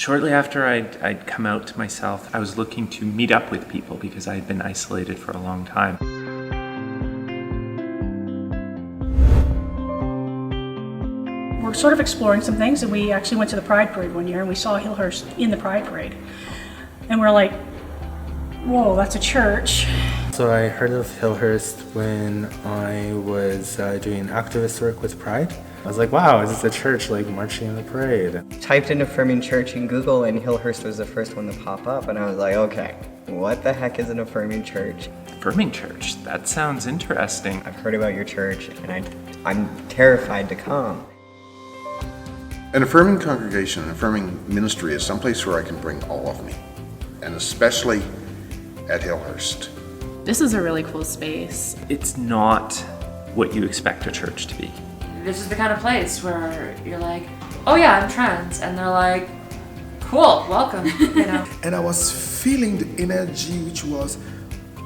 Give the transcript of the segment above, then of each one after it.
Shortly after I'd come out to myself, I was looking to meet up with people because I had been isolated for a long time. We're sort of exploring some things, and we actually went to the Pride Parade one year, and we saw Hillhurst in the Pride Parade. And we're like, whoa, that's a church. So I heard of Hillhurst when I was doing activist work with Pride. I was like, wow, is this a church like marching in the parade? Typed in Affirming Church in Google and Hillhurst was the first one to pop up, and I was like, okay, what the heck is an Affirming Church? Affirming Church, that sounds interesting. I've heard about your church and I'm terrified to come. An affirming congregation, an affirming ministry is someplace where I can bring all of me, and especially at Hillhurst. This is a really cool space. It's not what you expect a church to be. This is the kind of place where you're like, oh yeah, I'm trans, and they're like, cool, welcome, you know. And I was feeling the energy which was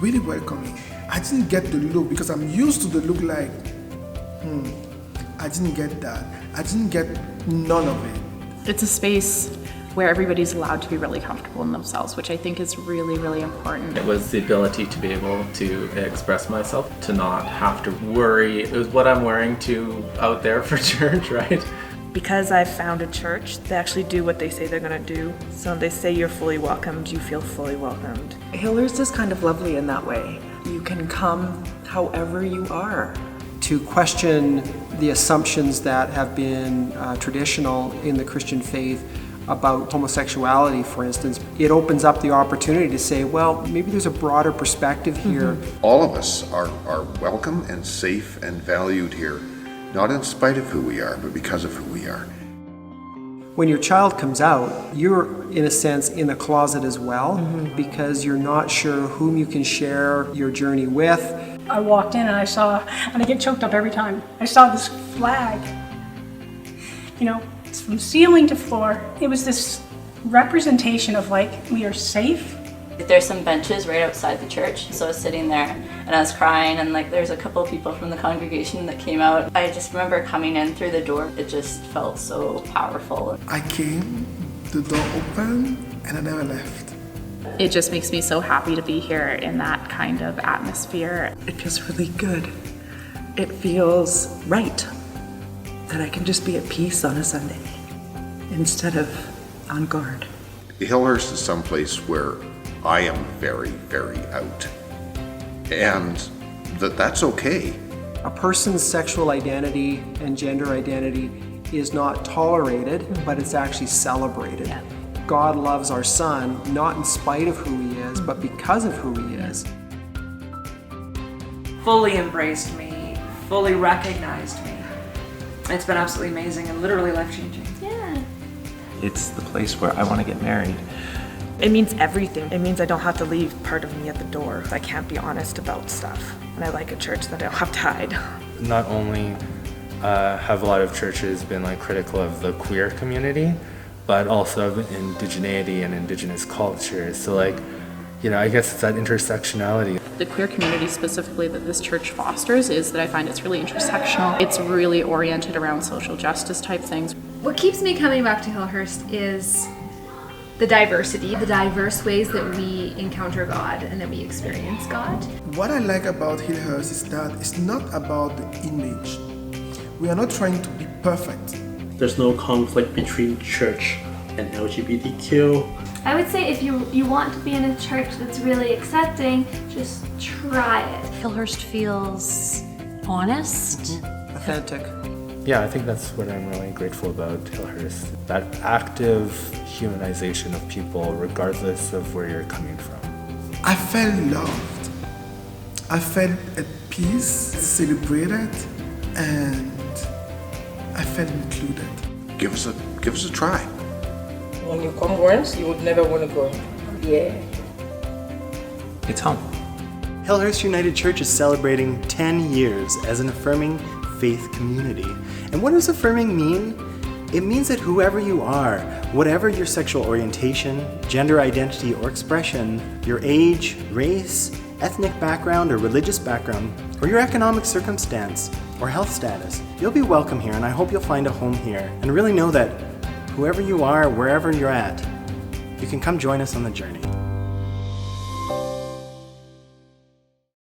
really welcoming. I didn't get the look because I'm used to the look like, I didn't get that. I didn't get none of it. It's a space where everybody's allowed to be really comfortable in themselves, which I think is really, really important. It was the ability to be able to express myself, to not have to worry. It was what I'm wearing out there for church, right? Because I've found a church, they actually do what they say they're going to do. So they say you're fully welcomed, you feel fully welcomed. Hillhurst is kind of lovely in that way. You can come however you are. To question the assumptions that have been traditional in the Christian faith about homosexuality, for instance, it opens up the opportunity to say, well, maybe there's a broader perspective here. All of us are welcome and safe and valued here, not in spite of who we are, but because of who we are. When your child comes out, you're, in a sense, in the closet as well, because you're not sure whom you can share your journey with. I walked in and I saw, and I get choked up every time, I saw this flag. You know, it's from ceiling to floor. It was this representation of like, we are safe. There's some benches right outside the church, so I was sitting there and I was crying, and like there's a couple of people from the congregation that came out. I just remember coming in through the door. It just felt so powerful. I came, the door opened, and I never left. It just makes me so happy to be here in that kind of atmosphere. It feels really good. It feels right that I can just be at peace on a Sunday instead of on guard. Hillhurst is someplace where I am very, very out, and that's okay. A person's sexual identity and gender identity is not tolerated, but it's actually celebrated. Yeah. God loves our son, not in spite of who he is, but because of who he is. Fully embraced me, fully recognized me. It's been absolutely amazing and literally life-changing. Yeah. It's the place where I want to get married. It means everything. It means I don't have to leave part of me at the door. I can't be honest about stuff. And I like a church that I don't have to hide. Not only have a lot of churches been like critical of the queer community, but also of indigeneity and indigenous cultures. So like, you know, I guess it's that intersectionality. The queer community specifically that this church fosters is that I find it's really intersectional. It's really oriented around social justice type things. What keeps me coming back to Hillhurst is the diversity, the diverse ways that we encounter God and that we experience God. What I like about Hillhurst is that it's not about the image. We are not trying to be perfect. There's no conflict between church and LGBTQ. I would say if you want to be in a church that's really accepting, just try it. Hillhurst feels honest. Authentic. Yeah, I think that's what I'm really grateful about Hillhurst. That active humanization of people regardless of where you're coming from. I felt loved. I felt at peace, celebrated, and I felt included. Give us a try. When you come once, you would never want to go. Yeah. It's home. Hillhurst United Church is celebrating 10 years as an affirming faith community. And what does affirming mean? It means that whoever you are, whatever your sexual orientation, gender identity or expression, your age, race, ethnic background or religious background, or your economic circumstance or health status, you'll be welcome here, and I hope you'll find a home here and really know that whoever you are, wherever you're at, you can come join us on the journey.